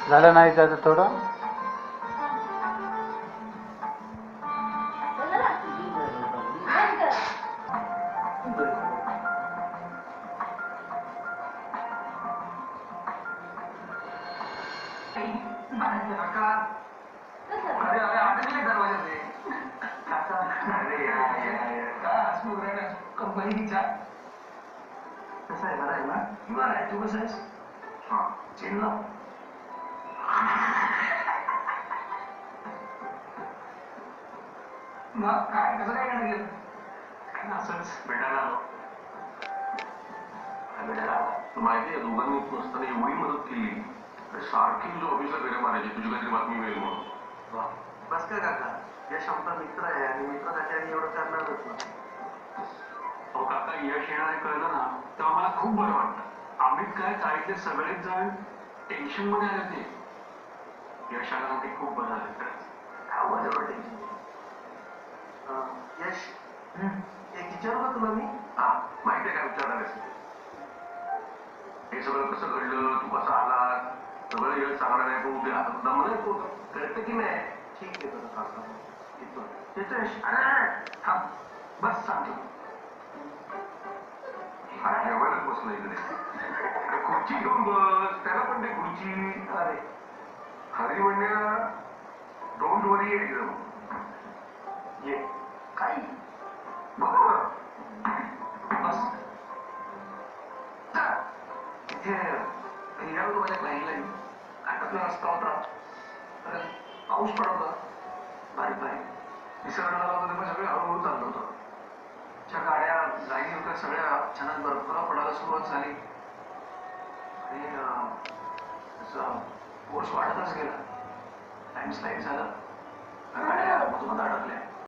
झालं नाही त्याचं थोडं कंपनीचा कसा आहे बरा आहे ना बरं आहे तू कसं आहेस हा चिन्ह मग काय कसं काय करणार गेलं असंच भेटायला आलो भेटायला आला माहिती आहे दोघांनी नसताना एवढी मदत केली सारखी तुझ्या ऑफिसला फेऱ्या मारायची तुझी काहीतरी बातमी मिळेल म्हणून बस काय काका यश आमचा मित्र आहे आणि मित्रासाठी आणि एवढं करणारच ना अहो काका यश येणार आहे कळलं ना तेव्हा मला खूप बरं वाटतं आम्ही काय चाळीतले सगळेच जण टेन्शन मध्ये आले ते यश आला ते खूप बरं झालं काय बरं वाटेल यश एक विचारू का तुला मी हा माहिती आहे काय विचारणार हे सगळं कसं घडलं तू कसा आलास सगळं यश सांगणार आहे तू उद्या दम नाही तू कळतं की नाही ठीक आहे तुझं काका येतो यश अरे थांब बस सांगतो जेवायलाच बसलं इकडे खुर्ची घेऊन बस त्याला पण ते खुर्ची अरे हरी म्हणण्या डोंट वरी एकदम ये काही बघ बस इथे हिरावतो माझ्या क्लायंटला घाटातला रस्ता होता पाऊस पडत होता बारीक बारीक निसर्गाला होता तेव्हा सगळे हळूहळू चाललं होतं च्या गाड्या लाईनी होत्या सगळ्या अचानक बर्फाला पडायला सुरुवात झाली आणि त्याचा फोर्स वाढतच गेला लँडस्लाईड झालं गाड्या मधोमध अडकल्या